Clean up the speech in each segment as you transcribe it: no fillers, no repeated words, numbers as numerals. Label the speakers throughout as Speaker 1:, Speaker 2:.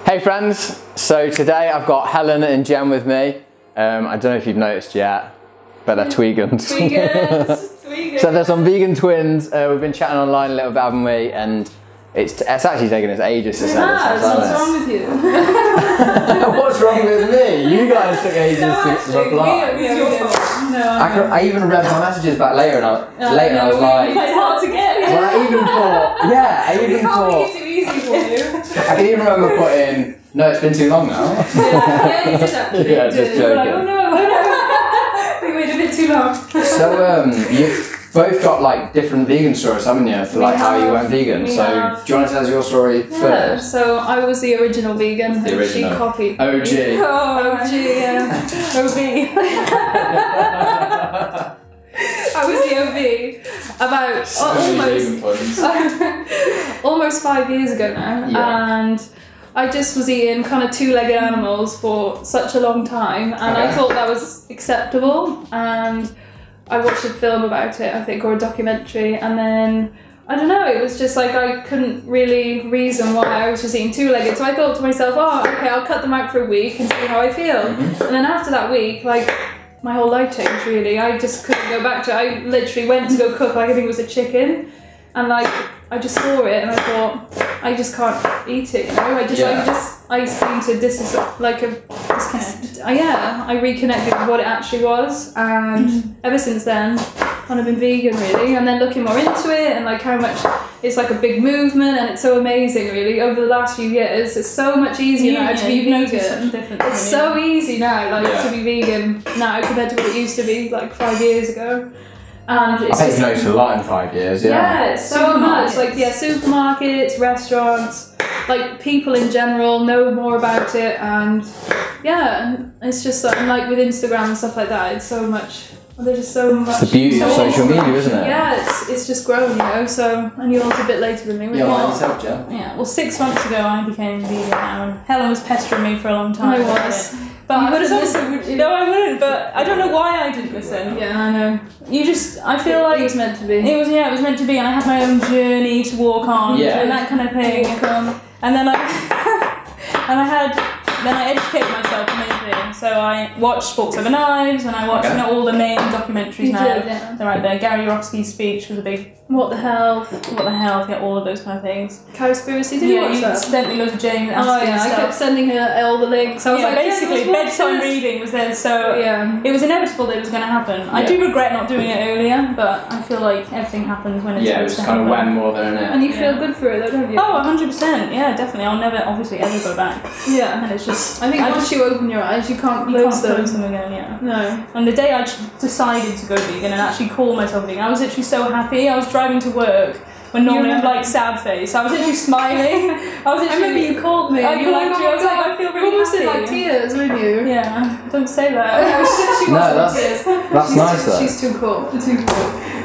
Speaker 1: Hey friends, so today I've got Helen and Jen with me. I don't know if you've noticed yet, but they're tweegans.
Speaker 2: Tweegans.
Speaker 1: So they're some vegan twins. We've been chatting online a little bit, haven't we? And it's actually taken us ages to set this up.
Speaker 2: What's wrong with you?
Speaker 1: What's wrong with me? You guys took ages to reply. I even read my messages back later and I was like,
Speaker 2: it's hard to get.
Speaker 1: Well, I even thought, I
Speaker 2: Too easy for you.
Speaker 1: I can even remember putting, no, it's been too long now.
Speaker 2: Yeah, you did actually.
Speaker 1: Yeah, just joking.
Speaker 2: Like, oh no. We waited a bit too long.
Speaker 1: So, you've both got like different vegan stories, haven't you? For like how you went vegan. So, do you want to tell us your story first?
Speaker 2: So I was the original vegan.
Speaker 1: The original.
Speaker 2: She copied.
Speaker 1: OG.
Speaker 2: Me. Oh, OG, yeah. OB. I was the OB about almost 5 years ago now, and I just was eating kind of two-legged animals for such a long time, and I thought that was acceptable. And I watched a film about it, I think, or a documentary, and then I don't know, it was just like I couldn't really reason why I was just eating two-legged. So I thought to myself, oh, okay, I'll cut them out for a week and see how I feel. And then after that week, like, my whole life changed really. I just couldn't go back to it. I literally went to go cook, like I think it was a chicken, and like I just saw it and I thought I just can't eat it, you know. I seem to I reconnected with what it actually was, and ever since then I've been vegan really, and then looking more into it and like how much it's like a big movement, and it's so amazing really over the last few years. It's so much easier now to be vegan. It's so easy now, like to be vegan now compared to what it used to be like 5 years ago. And it's
Speaker 1: I think you've noticed a lot in 5 years,
Speaker 2: yeah, it's so much. Like supermarkets, restaurants, like people in general know more about it, and it's just like with Instagram and stuff like that, it's so much. There's just so much.
Speaker 1: It's the beauty of social media, isn't it?
Speaker 2: Yeah, it's just grown, you know. So, and you're also a bit later than me.
Speaker 1: Yourself, Jen.
Speaker 3: Yeah, well, 6 months ago I became vegan now, and Helen was pestering me for a long time.
Speaker 2: I was.
Speaker 3: But I would have listened. No, I wouldn't. But I don't know why I didn't listen.
Speaker 2: Yeah, I know.
Speaker 3: I feel like
Speaker 2: it was meant to be.
Speaker 3: It was meant to be, and I had my own journey to walk on, and that kind of thing. And then I educated myself on everything. So I watched Forks Over Knives, and I watched all the main documentaries now. They're right there. Gary Yourofsky's speech was a big.
Speaker 2: What the health,
Speaker 3: all of those kind of things.
Speaker 2: Cowspiracy, did you watch that?
Speaker 3: Sent me loads of James.
Speaker 2: I kept sending her all the links. I was like,
Speaker 3: basically, bedtime reading was there, so it was inevitable that it was going to happen. I do regret not doing it earlier, but I feel like everything happens when it's supposed to happen.
Speaker 1: Yeah, it was kind of when more than it.
Speaker 2: And you feel good for it, though, don't you?
Speaker 3: Oh, 100%. Yeah, definitely. I'll never, obviously, ever go back.
Speaker 2: Yeah,
Speaker 3: and it's just.
Speaker 2: I think once you open your eyes, you can't close them
Speaker 3: again. Yeah.
Speaker 2: No.
Speaker 3: And the day I decided to go vegan and actually call myself vegan, I was literally so happy. I was driving to work. When normally I'm like sad face, I was literally smiling. I remember
Speaker 2: you called me.
Speaker 3: I was like, I feel really
Speaker 2: almost
Speaker 3: happy.
Speaker 2: in like tears, weren't you?
Speaker 3: Yeah, don't say that.
Speaker 2: She was in tears.
Speaker 1: That's nice though.
Speaker 2: She's too cool.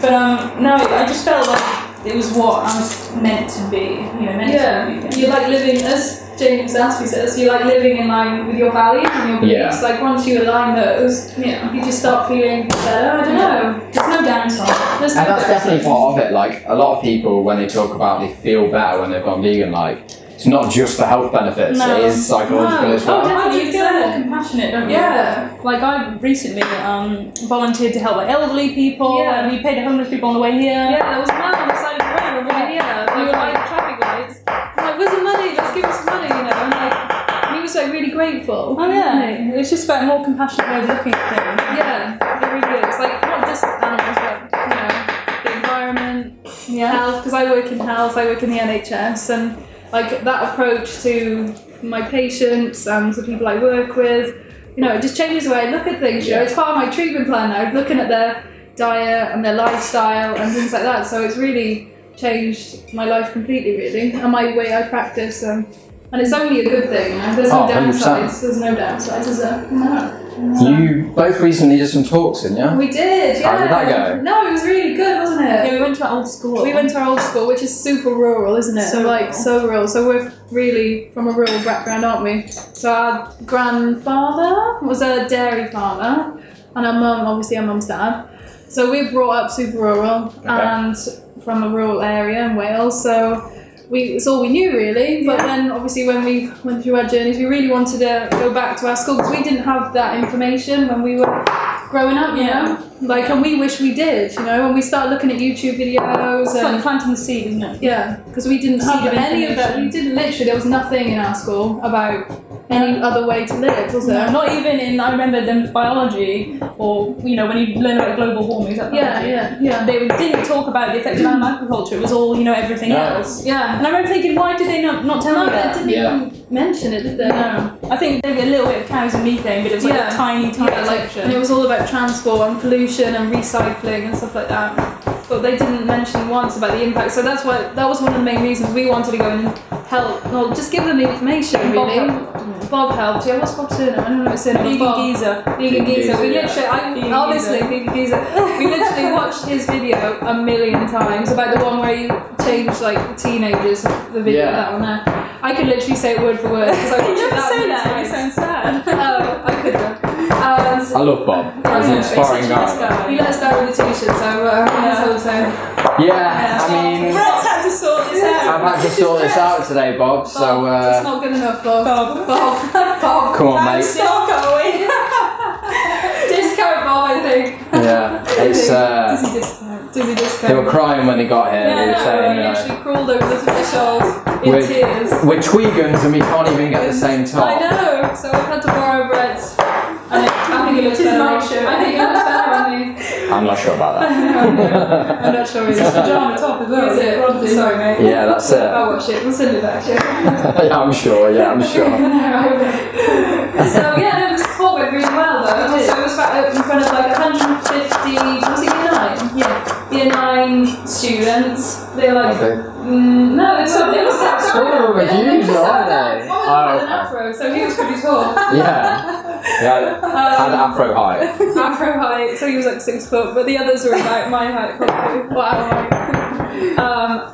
Speaker 3: But no, I just felt like it was what I was meant to be. You know,
Speaker 2: you like living, as James Aspie says, you like living in line with your values and your beliefs. Like once you align those, you just start feeling better. I don't know. There's no downside.
Speaker 1: And that's definitely part of it. Like a lot of people, when they talk about they feel better when they've gone vegan, like it's not just the health benefits; it is psychological as well.
Speaker 3: Oh, definitely. You feel more compassionate, don't you? Yeah. Like I recently volunteered to help like elderly people.
Speaker 2: Yeah.
Speaker 3: And we paid homeless people on the way here.
Speaker 2: Yeah, there was a man on the side of the road on the way here. Like traffic lights. I'm like, where's the money? Let's give him some money, you know. And like, he was like really grateful.
Speaker 3: Oh yeah. It's just about a more compassionate way of looking at things.
Speaker 2: Yeah, it really is. Like not just animals, but the environment, health. Because I work in health, I work in the NHS, and like that approach to my patients and the people I work with, it just changes the way I look at things. You know, it's part of my treatment plan now, looking at their diet and their lifestyle and things like that. So it's really changed my life completely, really, and my way I practice. And it's only a good thing. There's no downsides. There's no downsides, is there? No.
Speaker 1: You both recently did some talks, didn't you?
Speaker 2: We did, yeah.
Speaker 1: How did that go?
Speaker 2: No, it was really good, wasn't it?
Speaker 3: Yeah, we went to our old school.
Speaker 2: We went to our old school, which is super rural, isn't it? So rural. So we're really from a rural background, aren't we? So our grandfather was a dairy farmer, and our mum, obviously our mum's dad. So we were brought up super rural and from a rural area in Wales. So it's all we knew really. But then obviously when we went through our journeys, we really wanted to go back to our school because we didn't have that information when we were growing up, you know? Like, and we wish we did, you know, when we started looking at YouTube videos.
Speaker 3: It's like planting the seed, isn't it?
Speaker 2: Yeah, because we didn't have any of that. We didn't literally, there was nothing in our school about any other way to live, was there?
Speaker 3: No, not even in, I remember them biology, or, you know, when you learn about global warming,
Speaker 2: yeah.
Speaker 3: They didn't talk about the effect of animal agriculture, it was all, you know, everything else.
Speaker 2: Yeah.
Speaker 3: And I remember thinking, why did they not tell me that?
Speaker 2: They didn't even mention it, did they?
Speaker 3: No. I think maybe a little bit of cows and methane, but it was like a tiny section.
Speaker 2: And it was all about transport and pollution and recycling and stuff like that. But they didn't mention once about the impact, so that was one of the main reasons we wanted to go and help. Well, just give them the information, really. Bob helped. Yeah, what's Bob's surname? I don't know what his surname is.
Speaker 3: Vegan Geezer.
Speaker 2: Vegan Geezer. We literally, obviously, Vegan Geezer. We literally watched his video a million times about the one where you change like teenagers. The video that one there. I could literally say it word for word because I watched that.
Speaker 3: Say that. You sound sad.
Speaker 2: Oh, I could have.
Speaker 1: I love Bob. He's an inspiring guy.
Speaker 2: He let us down with the t-shirt, so
Speaker 1: yeah, I mean,
Speaker 3: Brett's had to sort this out.
Speaker 1: I've had to sort this out today, Bob. So
Speaker 2: it's not good enough, Bob. Bob.
Speaker 1: Come on, mate.
Speaker 3: Stop going.
Speaker 2: Discount Bob, I think.
Speaker 1: Yeah, it's
Speaker 2: Disney discount.
Speaker 1: They were crying when they got here. They were saying,
Speaker 2: we literally crawled over the threshold in tears.
Speaker 1: We're Tweegans and we can't even get the same top.
Speaker 2: I know, so I've had to borrow Brett's. I think it looks better. I think it looks better on me.
Speaker 1: I'm not sure about that.
Speaker 2: I'm not sure. It's a pajama top as well. Is it? Sorry, mate.
Speaker 1: Yeah, that's it.
Speaker 2: I'll watch it. We'll send it back.
Speaker 1: Yeah, I'm sure. Yeah, I'm sure.
Speaker 2: So yeah, no, the sport went really well though. So it was in front of like 150. Was it year 9? Yeah. Year 9 students. They were like. No, they were
Speaker 1: huge, aren't they?
Speaker 2: One had an afro, so he was pretty tall.
Speaker 1: Yeah. Had afro height.
Speaker 2: Afro height, so he was like 6 foot, but the others were about my height probably. Or our height.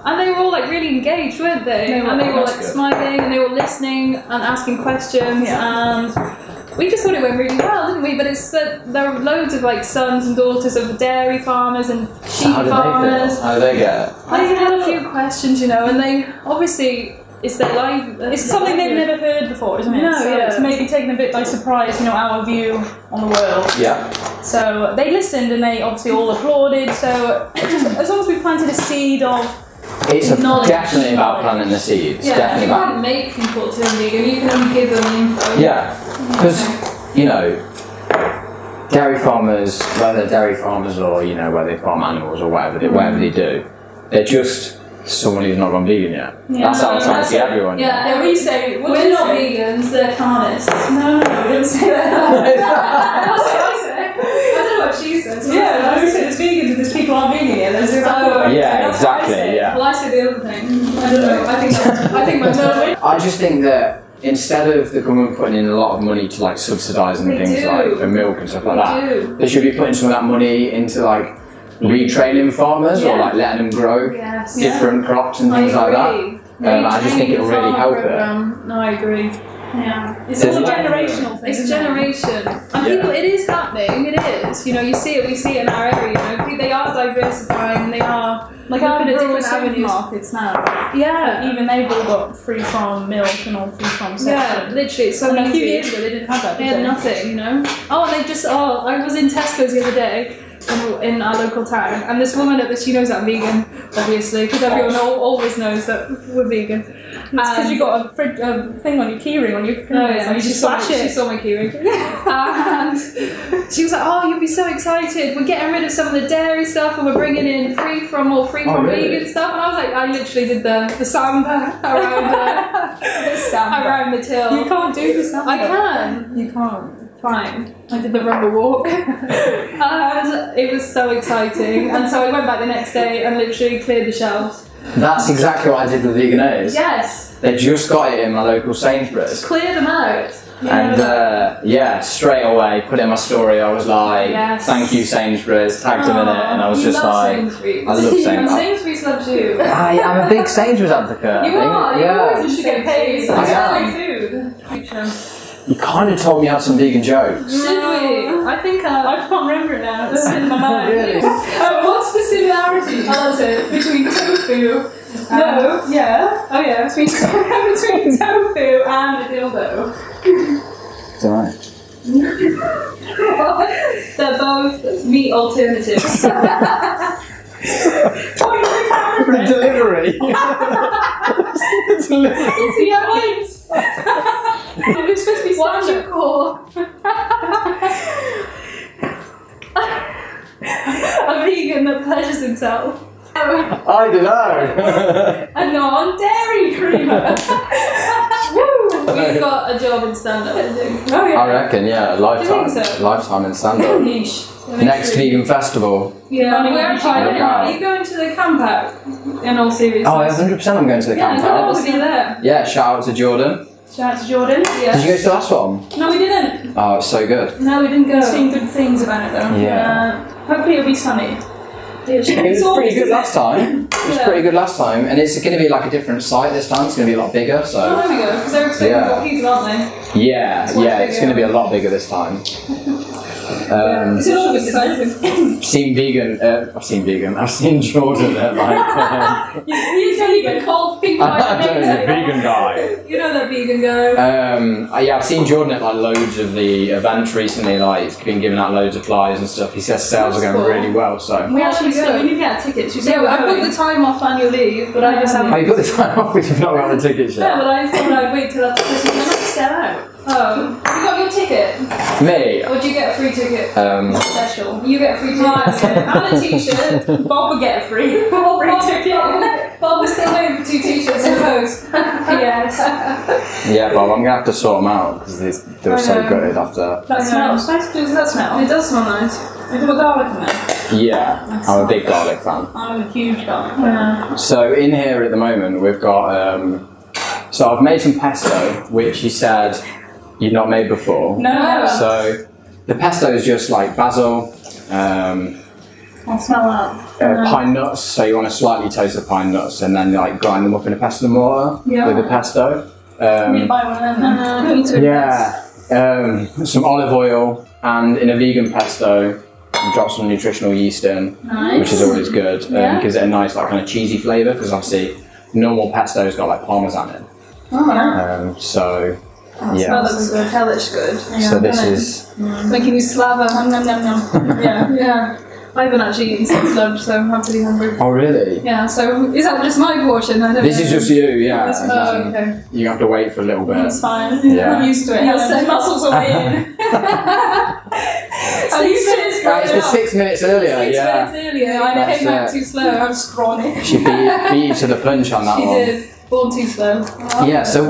Speaker 2: And they were all like really engaged, weren't they? And they were like smiling and they were listening and asking questions and we just thought it went really well, didn't we? But it's that there are loads of like sons and daughters of dairy farmers and sheep farmers.
Speaker 1: How do they get it?
Speaker 2: They had a few questions, you know, and they obviously it's their life.
Speaker 3: It's something they've never heard before, isn't it?
Speaker 2: No,
Speaker 3: so it's maybe taken a bit by surprise, you know, our view on the world.
Speaker 1: Yeah.
Speaker 3: So they listened and they obviously all applauded. So as long as we planted a seed of.
Speaker 1: It's definitely about planting the seeds.
Speaker 2: Yeah,
Speaker 1: definitely
Speaker 2: you can't make people turn vegan. You can only give them info.
Speaker 1: Yeah, because you know, dairy farmers, whether they're dairy farmers or you know whether they farm animals or whatever they do, they're just someone who's not gone vegan yet. That's how I'm trying to get everyone.
Speaker 2: Yeah, we say we're not vegans. They're carnists.
Speaker 3: No, we didn't say that.
Speaker 2: That's what I say. I don't know what she says.
Speaker 3: Yeah, I said it's vegans and there's people aren't vegan yet.
Speaker 1: Yeah, exactly. Yeah.
Speaker 2: Well, I say the other thing. I don't know. I think my
Speaker 1: I just think that instead of the government putting in a lot of money to like subsidising things like the milk and stuff like that, they should be putting some of that money into like retraining farmers or like letting them grow different crops and things like that. I just think it will really help it.
Speaker 2: No, I agree.
Speaker 3: Yeah, it's all a generational thing.
Speaker 2: It's generation, and people. It is happening. It is. You know, you see it. We see it in our area. You know, they are diversifying. And they are
Speaker 3: like
Speaker 2: looking at different
Speaker 3: supermarkets now.
Speaker 2: Yeah,
Speaker 3: even they've all got free from milk and all free from section.
Speaker 2: Yeah, literally. It's so
Speaker 3: a few years ago they didn't have that.
Speaker 2: They had nothing. You know. Oh, and they just. Oh, I was in Tesco's the other day. In our local town, and this woman she knows that I'm vegan, obviously, because everyone always knows that we're vegan.
Speaker 3: Because you got a thing on your keyring on your.
Speaker 2: Oh yeah, you just flash it. She saw my keyring, and she was like, "Oh, you'll be so excited! We're getting rid of some of the dairy stuff, and we're bringing in free from vegan stuff." And I was like, I literally did the samba around the till.
Speaker 3: You can't do the samba.
Speaker 2: I can.
Speaker 3: You can't.
Speaker 2: Fine. I did the rumble walk and it was so exciting, and so I went back the next day and literally cleared the shelves.
Speaker 1: That's exactly what I did with vegan A's.
Speaker 2: Yes.
Speaker 1: They just got it in my local Sainsbury's.
Speaker 2: Clear them out.
Speaker 1: And straight away put it in my story. I was like, thank you Sainsbury's, tagged them in it, and I was just like,
Speaker 2: Sainsbury's.
Speaker 1: I love Sainsbury's.
Speaker 2: Sainsbury's loves you.
Speaker 1: I'm a big Sainsbury's advocate.
Speaker 2: You are. You should get paid.
Speaker 1: I am.
Speaker 2: Free food.
Speaker 1: You kind of told me out some vegan jokes.
Speaker 2: Should we? I think
Speaker 3: I can't remember it now. It's in my mind.
Speaker 1: Really?
Speaker 2: What's the similarity? Between tofu
Speaker 3: No, yeah. Oh yeah, between tofu and a dildo.
Speaker 1: It's alright.
Speaker 3: They're both meat alternatives.
Speaker 1: The delivery.
Speaker 3: See, I won't. We're supposed to be
Speaker 2: What do you call a vegan that pleasures himself?
Speaker 1: I don't know.
Speaker 3: a non-dairy creamer.
Speaker 2: We've got a job in stand-up, I think.
Speaker 3: Oh yeah.
Speaker 1: I reckon, yeah, a lifetime,
Speaker 3: Do you think so?
Speaker 1: lifetime in stand-up.
Speaker 3: Niche.
Speaker 1: Next vegan festival.
Speaker 2: Yeah,
Speaker 3: Money
Speaker 2: we're
Speaker 3: on
Speaker 2: actually
Speaker 3: fire.
Speaker 2: going. Are you going to the camp out? In all seriousness.
Speaker 1: Oh, 100% I'm going to the camp
Speaker 2: I'll
Speaker 1: out.
Speaker 2: see you there.
Speaker 1: Yeah, shout out to Jordan.
Speaker 3: Shout out to Jordan.
Speaker 2: Yeah.
Speaker 1: Did you go to the last one?
Speaker 3: No, we didn't.
Speaker 1: Oh, it's so good.
Speaker 2: No, we didn't go.
Speaker 3: I've seen good things about it though.
Speaker 1: Yeah.
Speaker 3: Hopefully it'll be sunny.
Speaker 1: It was pretty good last time. It was
Speaker 2: Yeah.
Speaker 1: pretty good last time, and it's going to be like a different site this time. It's going to be a lot bigger.
Speaker 2: Oh,
Speaker 1: So
Speaker 2: there we go. Because they're expecting more people, aren't they?
Speaker 1: yeah,
Speaker 2: much
Speaker 1: it's
Speaker 2: bigger.
Speaker 1: going to be a lot bigger this time.
Speaker 2: It's all exciting.
Speaker 1: I've seen vegan. I've seen Jordan at like.
Speaker 3: You said you get cold feet
Speaker 1: I don't know, the vegan guy.
Speaker 2: You know that vegan guy.
Speaker 1: Yeah, I've seen Jordan at like loads of the events recently. Like, he's been giving out loads of flyers and stuff. He says sales are going really well. So.
Speaker 3: We actually
Speaker 2: go.
Speaker 3: we need to get tickets. You said
Speaker 2: Yeah, I booked the time off annual leave, but I just haven't.
Speaker 1: Oh, you got the time off, but you've not got the tickets
Speaker 2: Yeah,
Speaker 1: yet.
Speaker 2: but I thought I'd wait till after Christmas. They might sell out. Oh, you got your ticket?
Speaker 1: Me.
Speaker 2: Or do you get a free ticket?
Speaker 3: special.
Speaker 2: You get a free ticket and a t-shirt.
Speaker 3: Bob will get a free ticket.
Speaker 2: Bob was still waiting for 2 t-shirts in the post.
Speaker 3: Yes.
Speaker 1: Yeah, Bob, I'm gonna have to sort them out because they were so gutted after.
Speaker 3: That smells. Nice. Does that smell?
Speaker 2: It does smell nice.
Speaker 3: Is there garlic in there?
Speaker 1: Yeah, I'm a big garlic fan.
Speaker 3: I'm a huge garlic fan.
Speaker 1: So in here at the moment we've got. So I've made some pesto, which he said you'd not made before.
Speaker 3: No.
Speaker 1: So the pesto is just like basil.
Speaker 3: I'll smell that.
Speaker 1: Pine nuts, so you want to slightly toast the pine nuts and then like grind them up in a pestle mortar with the pesto.
Speaker 3: You need to buy one of them then.
Speaker 1: Some olive oil, and in a vegan pesto, you drop some nutritional yeast in, which is always good. Gives it a nice like kind of cheesy flavour because obviously normal pesto's got like parmesan in. So yeah.
Speaker 2: That looks good. Hellish good. Yeah,
Speaker 1: So this is.
Speaker 2: Making you slava. Yeah. I haven't actually eaten since lunch, so I'm pretty hungry.
Speaker 1: Oh really?
Speaker 2: Yeah, so is that just my portion? I don't
Speaker 1: This
Speaker 2: know.
Speaker 1: is just you, yeah.
Speaker 2: Oh, okay.
Speaker 1: You have to wait for a little bit.
Speaker 3: That's fine.
Speaker 1: Yeah.
Speaker 3: I'm used to it.
Speaker 2: Yeah,
Speaker 3: The muscles are in.
Speaker 2: So you said it's
Speaker 1: It's for 6 minutes earlier,
Speaker 2: 6
Speaker 1: yeah.
Speaker 2: minutes earlier. I
Speaker 1: That's
Speaker 2: came out
Speaker 1: it.
Speaker 2: too slow.
Speaker 3: I'm scrawny.
Speaker 1: She beat you to the punch on that
Speaker 2: She
Speaker 1: one.
Speaker 2: did. Born too slow.
Speaker 1: Yeah, so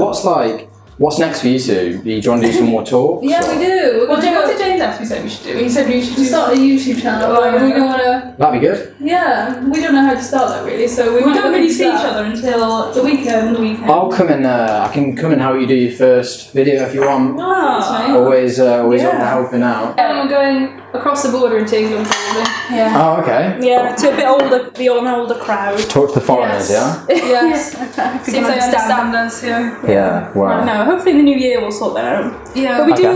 Speaker 1: what's next for you two? Do you want to do some more talks?
Speaker 2: Yeah, we do. We're
Speaker 3: What
Speaker 2: gonna
Speaker 3: did James ask me said we should do? He said we should
Speaker 2: start a YouTube channel. Like, we don't want to.
Speaker 1: That'd be good.
Speaker 2: Yeah, we don't know how to start that really, so we
Speaker 3: don't really see each other until
Speaker 2: the weekend.
Speaker 1: I'll come and I can come and help you do your first video if you want. Always up for helping out.
Speaker 2: And I'm going across the border into England probably.
Speaker 3: Yeah.
Speaker 1: Oh, okay.
Speaker 3: Yeah, to a bit older, an older crowd.
Speaker 1: Talk to the foreigners,
Speaker 2: Yes. See if they understand us. Yeah.
Speaker 1: yeah? Wow.
Speaker 3: No, hopefully in the new year we'll sort that out.
Speaker 2: Yeah.
Speaker 3: But we
Speaker 1: Okay.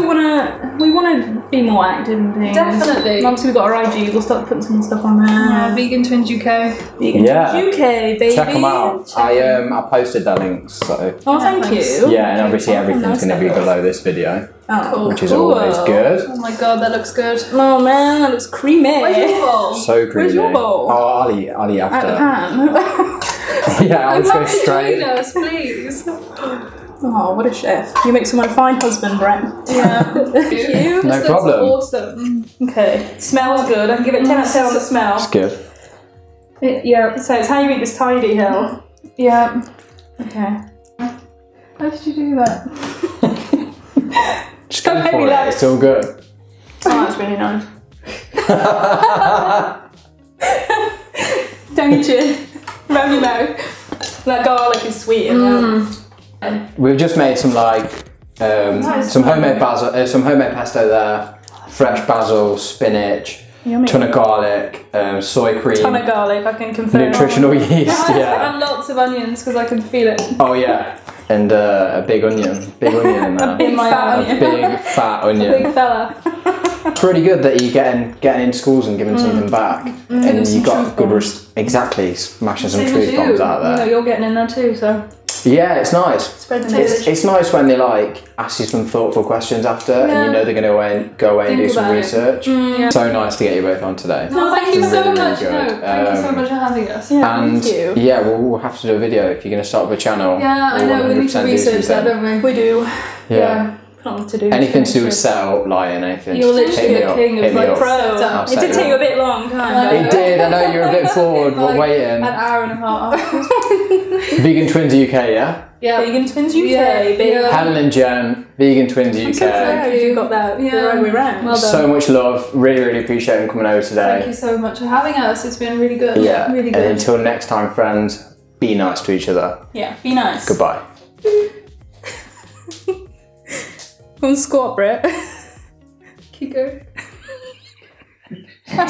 Speaker 3: we wanna be more active and things.
Speaker 2: Definitely.
Speaker 3: And obviously we've got our IG, we'll start putting some stuff on there.
Speaker 2: Vegan Twins UK.
Speaker 3: Vegan
Speaker 1: Yeah.
Speaker 3: UK, baby.
Speaker 1: Check them out. I posted their links, so
Speaker 3: Oh, thank
Speaker 2: thanks.
Speaker 3: you.
Speaker 1: yeah, and obviously everything's
Speaker 3: nice
Speaker 1: going to be
Speaker 3: photos.
Speaker 1: below this video,
Speaker 3: Oh, cool.
Speaker 1: which is always good.
Speaker 2: Oh my god, that looks good.
Speaker 3: Oh man, that looks creamy.
Speaker 2: Where's your bowl?
Speaker 1: So creamy.
Speaker 3: Where's your bowl?
Speaker 1: Oh, I'll eat
Speaker 3: At the
Speaker 1: after.
Speaker 3: pan.
Speaker 1: Yeah, I'll just go straight.
Speaker 2: Join us, please.
Speaker 3: Oh, what a chef. You make someone a fine husband, Brett.
Speaker 2: Yeah.
Speaker 3: Thank you.
Speaker 1: No problem.
Speaker 2: Awesome.
Speaker 3: Okay. Smells good. I can give it 10 out of 10 on the smell.
Speaker 1: It's good.
Speaker 2: Yeah.
Speaker 3: So it's how you eat this tidy hill.
Speaker 2: Yeah.
Speaker 3: Okay.
Speaker 2: How did you do that?
Speaker 1: Just
Speaker 3: Don't
Speaker 1: go
Speaker 3: make
Speaker 1: for
Speaker 3: me
Speaker 1: it.
Speaker 3: laugh.
Speaker 1: It's all good.
Speaker 3: Oh, that's really nice. Down your chin. Round your mouth. That garlic is sweet in there.
Speaker 1: We've just made some some homemade pesto there. Fresh basil, spinach,
Speaker 3: Yummy.
Speaker 1: ton of garlic, soy cream,
Speaker 3: Ton of garlic, I can confirm.
Speaker 1: nutritional yeast. Yeah.
Speaker 2: And lots of onions because I can feel it.
Speaker 1: Oh yeah. And a big onion in there.
Speaker 3: Big fat
Speaker 1: A
Speaker 3: onion.
Speaker 1: big fat onion.
Speaker 2: Big fella.
Speaker 1: pretty good that you're getting into schools and giving something back, and you got good exactly smashing some truth bombs out there.
Speaker 2: You know, you're getting in there too, so.
Speaker 1: Yeah, it's nice.
Speaker 3: Spread the message.
Speaker 1: It's nice when they like ask you some thoughtful questions after, and you know they're going to go away and do some research. So nice to get you both on today.
Speaker 2: No, thank you so much.
Speaker 1: Good.
Speaker 2: No, thank you so much for having us.
Speaker 3: Yeah,
Speaker 1: And
Speaker 3: thank you.
Speaker 1: yeah, we'll have to do a video if you're going to start up a channel.
Speaker 2: Yeah, I know. We need to
Speaker 1: 100% do
Speaker 2: research that,
Speaker 1: something.
Speaker 2: don't we?
Speaker 3: We do.
Speaker 1: Yeah.
Speaker 3: To do
Speaker 1: Anything to do with setup, lying, anything.
Speaker 2: You're
Speaker 1: just
Speaker 2: literally
Speaker 1: hit me
Speaker 2: a
Speaker 1: up,
Speaker 2: king of
Speaker 1: hit me
Speaker 2: like
Speaker 1: up.
Speaker 2: pro.
Speaker 3: It did take you a bit long time.
Speaker 1: It did, I know you're a bit bored, but waiting.
Speaker 2: An hour and a half.
Speaker 1: Vegan Twins UK, yeah?
Speaker 2: Yeah.
Speaker 3: Vegan Twins UK,
Speaker 2: Yeah.
Speaker 1: Helen and Jen, Vegan Twins UK.
Speaker 3: So proud you got that the right way round.
Speaker 2: Well done.
Speaker 1: So much love, really appreciate them coming over today.
Speaker 2: Thank you so much for having us. It's been really good.
Speaker 1: Yeah,
Speaker 2: Really
Speaker 1: and
Speaker 2: good.
Speaker 1: until next time, friends, be nice to each other.
Speaker 3: Yeah, be nice.
Speaker 1: Goodbye.
Speaker 3: Go and squat, Brett.
Speaker 2: Keep going.